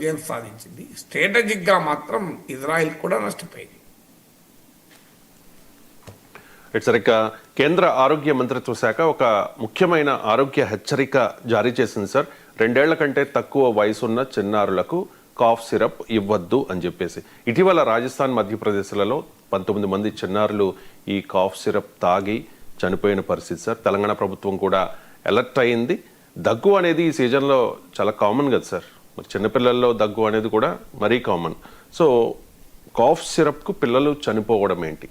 విజయం సాధించింది. స్ట్రాటజిక్గా మాత్రం ఇజ్రాయెల్ కూడా నష్టపోయింది. సరిగ్గా కేంద్ర ఆరోగ్య మంత్రిత్వ శాఖ ఒక ముఖ్యమైన ఆరోగ్య హెచ్చరిక జారీ చేసింది సార్. 2 ఏళ్ల కంటే తక్కువ వయసున్న చిన్నారులకు కాఫ్ సిరప్ ఇవ్వద్దు అని చెప్పేసి. ఇటీవల రాజస్థాన్, మధ్యప్రదేశ్లలో 19 మంది చిన్నారులు ఈ కాఫ్ సిరప్ తాగి చనిపోయిన పరిస్థితి సార్. తెలంగాణ ప్రభుత్వం కూడా అలర్ట్ అయింది. దగ్గు అనేది ఈ సీజన్లో చాలా కామన్ కదా సార్. మరి చిన్నపిల్లల్లో దగ్గు అనేది కూడా మరీ కామన్. సో కాఫ్ సిరప్కు పిల్లలు చనిపోవడం ఏంటి?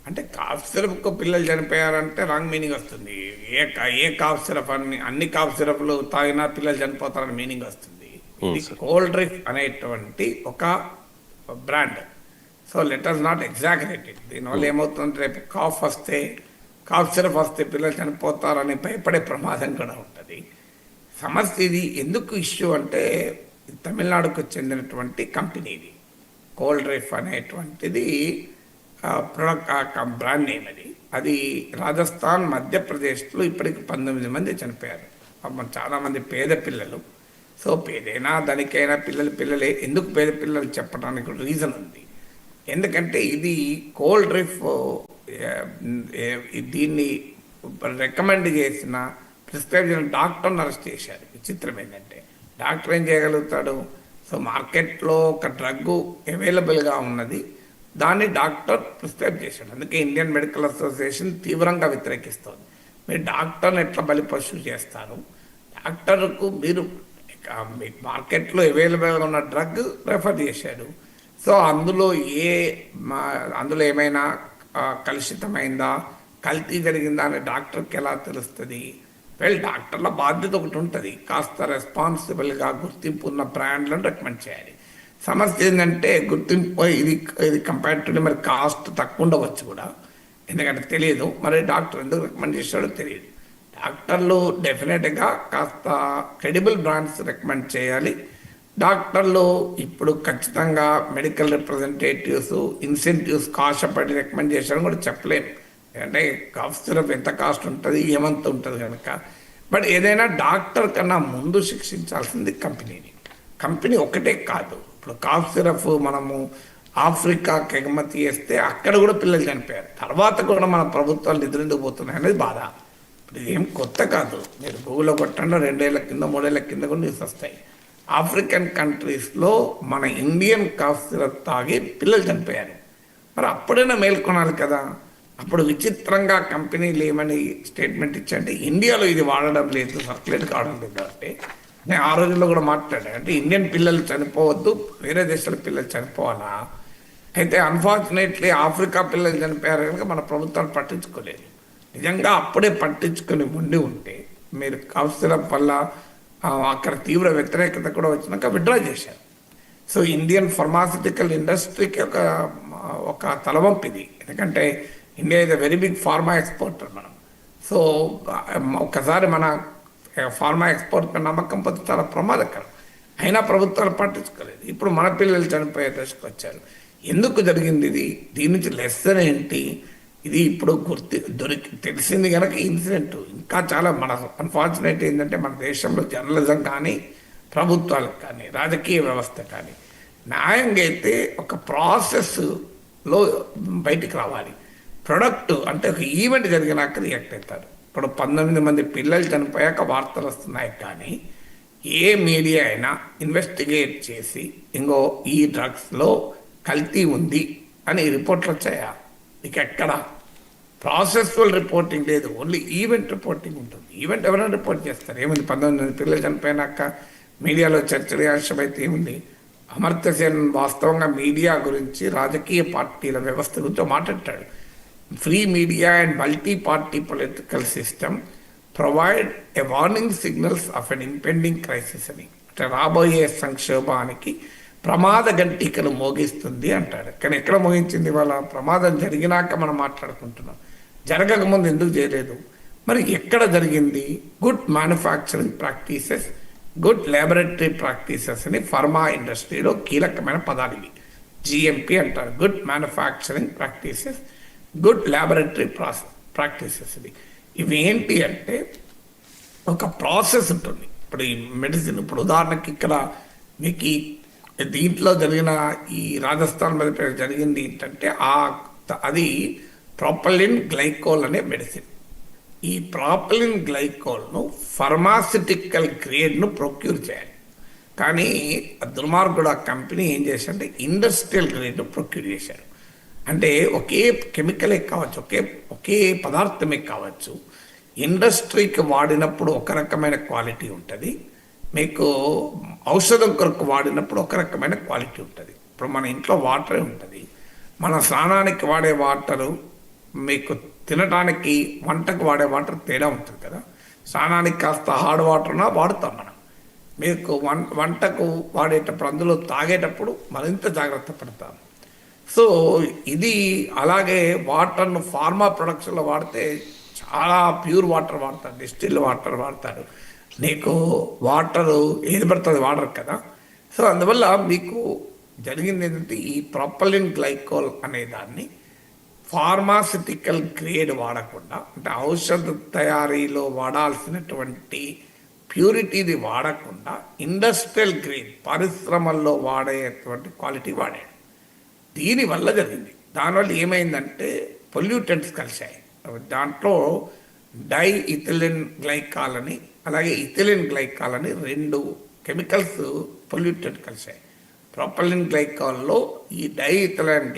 అంటే కాఫ్ సిరప్కు పిల్లలు చనిపోయారంటే రాంగ్ మీనింగ్ వస్తుంది. ఏ కాఫ్ సిరప్ అన్ని కాఫ్ సిరప్లు తాగినా పిల్లలు చనిపోతారని మీనింగ్ వస్తుంది. కోల్డ్ డ్రింక్ అనేటువంటి ఒక brand. So let us not exaggerate it. దీనివల్ల ఏమవుతుందంటే రేపు కాఫ్ సిరప్ వస్తే పిల్లలు చనిపోతారని భయపడే ప్రమాదం కూడా ఉంటుంది. సమస్య ఇది ఎందుకు ఇష్యూ అంటే తమిళనాడుకు చెందినటువంటి కంపెనీ ఇది. కోల్డ్ డ్రింక్ అనేటువంటిది ప్రొడక్ట్ బ్రాండ్ నేమ్ అది రాజస్థాన్, మధ్యప్రదేశ్లో ఇప్పటికి 19 మంది చనిపోయారు. చాలామంది పేద పిల్లలు. సో పేదైనా దానికైనా పిల్లలే. ఎందుకు పేద పిల్లలు చెప్పడానికి రీజన్ ఉంది. ఎందుకంటే ఇది కోల్డ్ డ్రింక్ దీన్ని రికమెండ్ చేసిన ప్రిస్క్రైబ్ చేసిన డాక్టర్ని అరెస్ట్ చేశారు. విచిత్రం ఏంటంటే డాక్టర్ ఏం చేయగలుగుతాడు? సో మార్కెట్లో ఒక డ్రగ్ అవైలబుల్గా ఉన్నది, దాన్ని డాక్టర్ ప్రిస్క్రైబ్ చేశాడు. అందుకే ఇండియన్ మెడికల్ అసోసియేషన్ తీవ్రంగా వ్యతిరేకిస్తుంది. మీరు డాక్టర్ని ఎట్లా బలిపశువు చేస్తారు? డాక్టర్కు మీరు మార్కెట్లో అవైలబుల్గా ఉన్న డ్రగ్ రెఫర్ చేశాడు. సో అందులో ఏమైనా కలుషితమైందా, కల్తీ జరిగిందా అని డాక్టర్కి ఎలా తెలుస్తుంది? డాక్టర్ల బాధ్యత ఒకటి ఉంటుంది, కాస్త రెస్పాన్సిబుల్గా గుర్తింపు ఉన్న బ్రాండ్లను రికమెండ్ చేయాలి. సమస్య ఏంటంటే గుర్తింపు ఇది కంపారిటివ్లీ మరి కాస్ట్ తక్కువ ఉండవచ్చు కూడా, ఎందుకంటే తెలియదు. మరి డాక్టర్ ఎందుకు రికమెండ్ చేశాడో తెలియదు. డాక్టర్లు డెఫినెట్గా కాస్త క్రెడిబుల్ బ్రాండ్స్ రికమెండ్ చేయాలి. డాక్టర్లు ఇప్పుడు ఖచ్చితంగా మెడికల్ రిప్రజెంటేటివ్స్ ఇన్సెంటివ్స్ ఆశపడి రికమెండ్ చేశారని కూడా చెప్పలేము. అంటే కాఫ్ సిరప్ ఎంత కాస్ట్ ఉంటుంది, ఏమంత ఉంటుంది కనుక. బట్ ఏదైనా డాక్టర్ కన్నా ముందు శిక్షించాల్సింది కంపెనీ ఒకటే కాదు. ఇప్పుడు కాఫ్ సిరప్ మనము ఆఫ్రికాకి ఎగుమతి చేస్తే అక్కడ కూడా పిల్లలు చనిపోయారు. తర్వాత కూడా మన ప్రభుత్వాలు నిద్రెందుకు పోతున్నాయి అనేది బాధ. ఇప్పుడు ఏం కొత్త కాదు. మీరు గూగుల్లో కొట్టండి, 2 ఏళ్ల కింద 3 ఏళ్ల కింద కూడా న్యూస్ వస్తాయి. ఆఫ్రికన్ కంట్రీస్లో మన ఇండియన్ కాఫ్ సిరప్ తాగి పిల్లలు చనిపోయారు. మరి అప్పుడైనా మేల్కొనాలి కదా. అప్పుడు విచిత్రంగా కంపెనీలు ఏమని స్టేట్మెంట్ ఇచ్చాయంటే ఇండియాలో ఇది వాడడం లేదు, సర్క్యులేట్ కావడం లేదు. అంటే నేను ఆ రోజుల్లో కూడా మాట్లాడాను. అంటే ఇండియన్ పిల్లలు చనిపోవద్దు, వేరే దేశాల పిల్లలు చనిపోవాలా? అయితే అన్ఫార్చునేట్లీ ఆఫ్రికా పిల్లలు చనిపోయారు కనుక మన ప్రభుత్వాలు పట్టించుకోలేదు. నిజంగా అప్పుడే పట్టించుకొని ఉండి ఉంటే మీరు కాఫ్ సిరప్ వల్ల అక్కడ తీవ్ర వ్యతిరేకత కూడా వచ్చినాక విత్డ్రా చేశారు. సో ఇండియన్ ఫార్మాసిటికల్ ఇండస్ట్రీకి ఒక తలవంపు ఇది. ఎందుకంటే India is a very big pharma exporter మనం. సో ఒకసారి మన ఫార్మా ఎక్స్పోర్ట్ పై నమ్మకం పోతే చాలా ప్రమాదకరం. అయినా ప్రభుత్వాలు పట్టించుకోలేదు. ఇప్పుడు మన పిల్లలు చనిపోయే దశకు వచ్చారు. ఎందుకు జరిగింది ఇది? దీని నుంచి లెసన్ ఏంటి? ఇది ఇప్పుడు తెలిసింది కనుక ఇన్సిడెంట్. ఇంకా చాలా మన అన్ఫార్చునేట్ ఏంటంటే మన దేశంలో జర్నలిజం కానీ, ప్రభుత్వాలకు కానీ, రాజకీయ వ్యవస్థ కానీ న్యాయంగా అయితే ఒక ప్రాసెస్లో బయటికి రావాలి. ప్రొడక్ట్ అంటే ఒక ఈవెంట్ జరిగినాక రియాక్ట్ అవుతారు. ఇప్పుడు 19 మంది పిల్లలు చనిపోయాక వార్తలు వస్తున్నాయి, కానీ ఏ మీడియా అయినా ఇన్వెస్టిగేట్ చేసి ఇంకో ఈ డ్రగ్స్లో కల్తీ ఉంది అని రిపోర్ట్లు వచ్చాయా? ఇక ఎక్కడ ప్రాసెస్ఫుల్ రిపోర్టింగ్ లేదు, ఓన్లీ ఈవెంట్ రిపోర్టింగ్ ఉంటుంది. ఈవెంట్ ఎవరైనా రిపోర్ట్ చేస్తారు. ఏముంది, 19 మంది పిల్లలు చనిపోయినాక మీడియాలో చర్చనీయాంశమైతే ఏముంది? అమర్త్య సేన్ వాస్తవంగా మీడియా గురించి, రాజకీయ పార్టీల వ్యవస్థ గురించి మాట్లాడతాడు. Free media and multi party political system provide a warning signals of an impending crisis అని. అంటే రాబోయే సంక్షోభానికి ప్రమాద గంటికలు మోగిస్తుంది అంటాడు. కానీ ఎక్కడ మోగించింది? వాళ్ళ ప్రమాదం జరిగినాక మనం మాట్లాడుకుంటున్నాం. జరగకముందు ఎందుకు చేయలేదు? మరి ఎక్కడ జరిగింది? Good manufacturing practices, good laboratory practices అని ఫార్మా ఇండస్ట్రీలో కీలకమైన పదాలు ఇవి. జిఎంపి అంటారు. Good manufacturing practices, good laboratory practices. ఇవి ఏంటి అంటే ఒక ప్రాసెస్ ఉంటుంది. ఇప్పుడు ఈ మెడిసిన్, ఇప్పుడు ఉదాహరణకి ఇక్కడ మీకు దీంట్లో జరిగిన ఈ రాజస్థాన్ మీద జరిగింది ఏంటంటే అది ప్రాపలిన్ గ్లైకోల్ అనే మెడిసిన్. ఈ ప్రాపలిన్ గ్లైకోల్ను ఫార్మాసిటికల్ గ్రేడ్ను ప్రొక్యూర్ చేయాలి. కానీ దుర్మార్గుడు ఆ కంపెనీ ఏం చేశారంటే ఇండస్ట్రియల్ గ్రేడ్ను ప్రొక్యూర్ చేశారు. అంటే ఒకే కెమికలే కావచ్చు, ఒకే పదార్థమే కావచ్చు, ఇండస్ట్రీకి వాడినప్పుడు ఒక రకమైన క్వాలిటీ ఉంటుంది, మీకు ఔషధం కొరకు వాడినప్పుడు ఒక రకమైన క్వాలిటీ ఉంటుంది. ఇప్పుడు మన ఇంట్లో వాటరే ఉంటుంది, మన స్నానానికి వాడే వాటరు మీకు తినడానికి వంటకు వాడే వాటర్ తేడా ఉంటుంది కదా. స్నానానికి కాస్త హార్డ్ వాటర్నా వాడుతాం మనం, మీకు వంటకు వాడేటప్పుడు అందులో తాగేటప్పుడు మరింత జాగ్రత్త పడతాం. సో ఇది అలాగే వాటర్ను ఫార్మా ప్రొడక్షన్లో వాడితే చాలా ప్యూర్ వాటర్ వాడతారు, డిస్టిల్ వాటర్ వాడతారు, నీకు వాటరు ఏది పడుతుంది వాడరు కదా. సో అందువల్ల మీకు జరిగింది ఏంటంటే ఈ ప్రాపలిన్ గ్లైకోల్ అనే దాన్ని ఫార్మాసిటికల్ గ్రేడ్ వాడకుండా, అంటే ఔషధ తయారీలో వాడాల్సినటువంటి ప్యూరిటీది వాడకుండా ఇండస్ట్రియల్ గ్రేడ్ పరిశ్రమల్లో వాడేటువంటి క్వాలిటీ వాడాడు. దీనివల్ల జరిగింది. దానివల్ల ఏమైందంటే పొల్యూటెంట్స్ కలిశాయి. దాంట్లో డై ఇథిలిన్ గ్లైకాల్ అని అలాగే ఇథిలిన్ గ్లైకాల్ అని 2 కెమికల్స్ పొల్యూటెంట్ కలిశాయి. ప్రాపలిన్ గ్లైకాల్లో ఈ డై ఇథిలిన్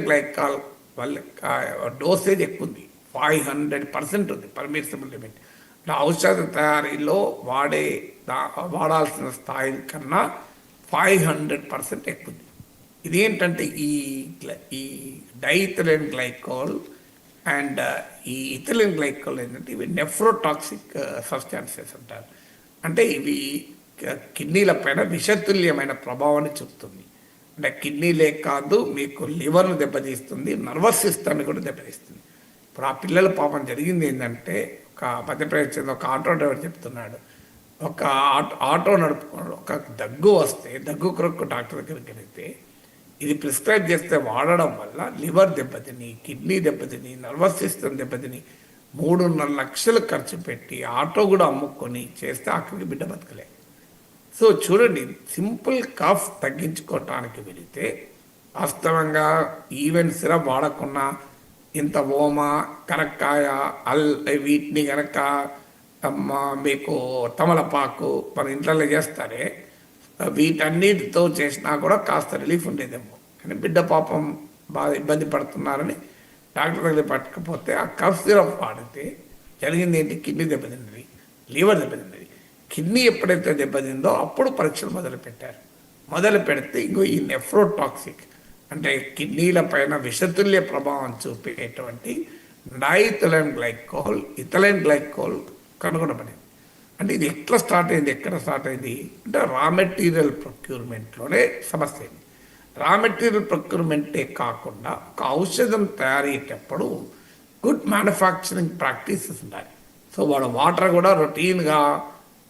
గ్లైకాల్ వల్ల డోసేజ్ ఎక్కువ ఉంది, 500% ఉంది పర్మిసిబుల్ లిమిట్. ఔషధ తయారీలో వాడాల్సిన స్థాయి కన్నా 500% ఎక్కువ ఉంది. ఇదేంటంటే ఈ డైఇథిలిన్ గ్లైకోల్ అండ్ ఈ ఇథిలిన్ గ్లైకోల్ ఏంటంటే ఇవి నెఫ్రోటాక్సిక్ సబ్స్టాన్సెస్ అంటారు. అంటే ఇవి కిడ్నీల పైన విషతుల్యమైన ప్రభావాన్ని చూపుతుంది. అంటే కిడ్నీలే కాదు, మీకు లివర్ను దెబ్బతీస్తుంది, నర్వస్ సిస్టమ్ని కూడా దెబ్బతీస్తుంది. ఇప్పుడు ఆ పిల్లల పాపం జరిగింది ఏంటంటే, ఒక మధ్యప్రదేశ్ చెందిన ఒక ఆటో డ్రైవర్ చెప్తున్నాడు, ఒక ఆటో నడుపుకున్నాడు, ఒక దగ్గు వస్తే దగ్గు కొరకు డాక్టర్ దగ్గరికి వెళితే ఇది ప్రిస్క్రైబ్ చేస్తే వాడడం వల్ల లివర్ దెబ్బతిని, కిడ్నీ దెబ్బతిని, నర్వస్ సిస్టమ్ దెబ్బతిని 3.5 లక్షలు ఖర్చు పెట్టి ఆటో కూడా అమ్ముకొని చేస్తే ఆఖరికి బిడ్డ బతకలే. సో చూడండి, సింపుల్ కాఫ్ తగ్గించుకోవటానికి వెళితే వాస్తవంగా ఈవెన్ సిరప్ వాడకుండా ఇంత ఓమ, కరక్కాయ, వీటిని కనుక మీకు తమలపాకు మన ఇంట్లో చేస్తారే, వీటన్నిటితో చేసినా కూడా కాస్త రిలీఫ్ ఉండేదేమో. కానీ బిడ్డ పాపం బాగా ఇబ్బంది పడుతున్నారని డాక్టర్ దగ్గర పట్టకపోతే ఆ కఫ్ సిరప్ వాడితే జరిగింది ఏంటి, కిడ్నీ దెబ్బతిన్నది, లివర్ దెబ్బతిన్నది. కిడ్నీ ఎప్పుడైతే దెబ్బతిందో అప్పుడు పరీక్షలు మొదలు పెడితే ఇంకో ఈ నెఫ్రోటాక్సిక్ అంటే కిడ్నీల పైన విషతుల్య ప్రభావం చూపేటువంటి డైఇథిలిన్ గ్లైకోల్ కనుగొనబడింది. అంటే ఇది ఎట్లా స్టార్ట్ అయింది, ఎక్కడ స్టార్ట్ అయింది అంటే రా మెటీరియల్ ప్రొక్యూర్మెంట్లోనే సమస్య అయింది. రా మెటీరియల్ ప్రొక్యూర్మెంటే కాకుండా ఒక ఔషధం తయారయ్యేటప్పుడు గుడ్ మ్యానుఫ్యాక్చరింగ్ ప్రాక్టీసెస్ ఉండాలి. సో వాడు వాటర్ కూడా రొటీన్గా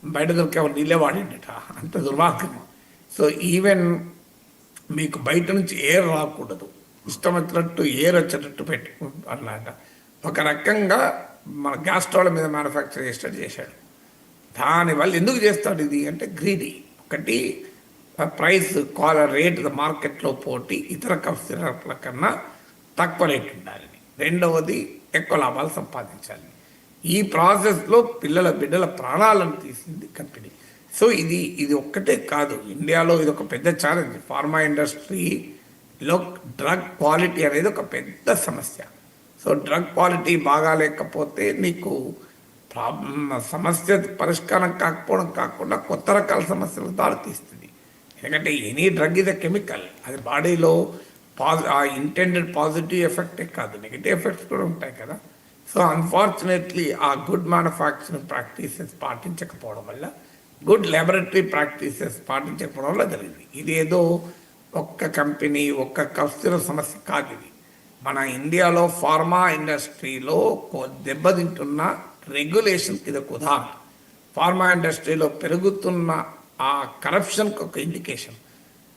బయట దొరికే నీళ్ళే వాడిండట, అంత దుర్మార్గం. సో ఈవెన్ మీకు బయట నుంచి ఎయిర్ రాకూడదు, ఇష్టం వచ్చినట్టు ఎయిర్ వచ్చేటట్టు పెట్టు అన్నమాట. ఒక రకంగా మన గ్యాస్ స్టవ్ల మీద మ్యానుఫ్యాక్చర్ చేశాడు. దానివల్ల ఎందుకు చేస్తాడు ఇది అంటే గ్రీడీ. ఒకటి ప్రైస్ రేట్ మార్కెట్లో పోటీ ఇతర కఫ్ సిరప్ల కన్నా తక్కువ రేట్ ఉండాలని, రెండవది ఎక్కువ లాభాలు సంపాదించాలి. ఈ ప్రాసెస్లో బిడ్డల ప్రాణాలను తీసింది కంపెనీ. సో ఇది ఒక్కటే కాదు, ఇండియాలో ఇది ఒక పెద్ద ఛాలెంజ్. ఫార్మా ఇండస్ట్రీలో డ్రగ్ క్వాలిటీ అనేది ఒక పెద్ద సమస్య. సో డ్రగ్ క్వాలిటీ బాగా లేకపోతే నీకు సమస్య పరిష్కారం కాకుండా కొత్త రకాల సమస్యలకు దారితీస్తుంది. ఎందుకంటే ఎనీ డ్రగ్ ఇది కెమికల్, అది బాడీలో ఇంటెండెడ్ పాజిటివ్ ఎఫెక్టే కాదు, నెగిటివ్ ఎఫెక్ట్స్ కూడా ఉంటాయి కదా. సో అన్ఫార్చునేట్లీ ఆ గుడ్ మ్యానుఫ్యాక్చరింగ్ ప్రాక్టీసెస్ పాటించకపోవడం వల్ల, గుడ్ ల్యాబొరేటరీ ప్రాక్టీసెస్ పాటించకపోవడం వల్ల జరిగింది. ఇదేదో ఒక్క కంపెనీ ఒక్క కఫ్సిర సమస్య కాదు. ఇది మన ఇండియాలో ఫార్మా ఇండస్ట్రీలో దెబ్బతింటున్న రెగ్యులేషన్కి ఇది ఒక ఉదాహరణ. ఫార్మా ఇండస్ట్రీలో పెరుగుతున్న ఆ కరప్షన్కి ఒక ఇండికేషన్.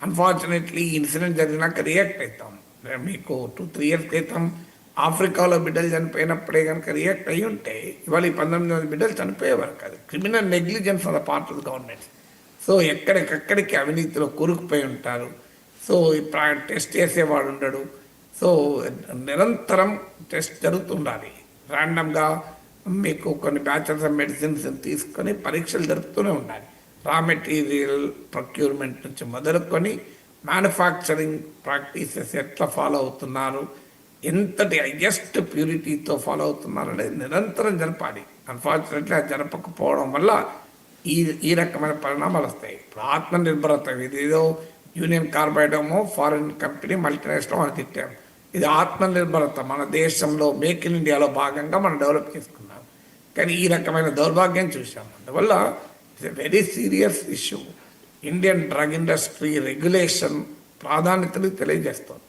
అన్ఫార్చునేట్లీ ఇన్సిడెంట్ జరిగినాక రియాక్ట్ అవుతాం. మీకు 2-3 ఇయర్స్ క్రితం ఆఫ్రికాలో బిడ్డలు చనిపోయినప్పుడే కనుక రియాక్ట్ అయ్యి ఉంటే ఇవాళ ఈ 19 మంది బిడ్డలు చనిపోయేవారు కాదు. Criminal negligence on the part of the government. So ఎక్కడికక్కడికి అవినీతిలో కూరుకుపోయి ఉంటారు. సో టెస్ట్ చేసేవాడు ఉండడు. సో నిరంతరం టెస్ట్ జరుగుతుండాలి. ర్యాండమ్గా మీకు కొన్ని బ్యాచెస్ ఆఫ్ మెడిసిన్స్ తీసుకొని పరీక్షలు జరుపుతూనే ఉండాలి. రా మెటీరియల్ ప్రొక్యూర్మెంట్ నుంచి మొదలుకొని మ్యానుఫ్యాక్చరింగ్ ప్రాక్టీసెస్ ఎట్లా ఫాలో అవుతున్నారు, ఎంతటి హైయెస్ట్ ప్యూరిటీతో ఫాలో అవుతున్నారు అనేది నిరంతరం జరపాలి. అన్ఫార్చునేట్లీ అది జరపకపోవడం వల్ల ఈ రకమైన పరిణామాలు వస్తాయి. ఇప్పుడు ఆత్మనిర్భరత, ఇదేదో యూనియన్ కార్బైడేమో ఫారిన్ కంపెనీ మల్టీనేషనల్ అని తిట్టాం. ఇది ఆత్మనిర్భరత, మన దేశంలో మేక్ ఇన్ ఇండియాలో భాగంగా మనం డెవలప్ చేసుకున్నాం. కానీ ఈ రకమైన దౌర్భాగ్యం చూసాం. అందువల్ల it's a very serious issue. Indian drug industry regulation ప్రాధాన్యతని తెలియజేస్తుంది.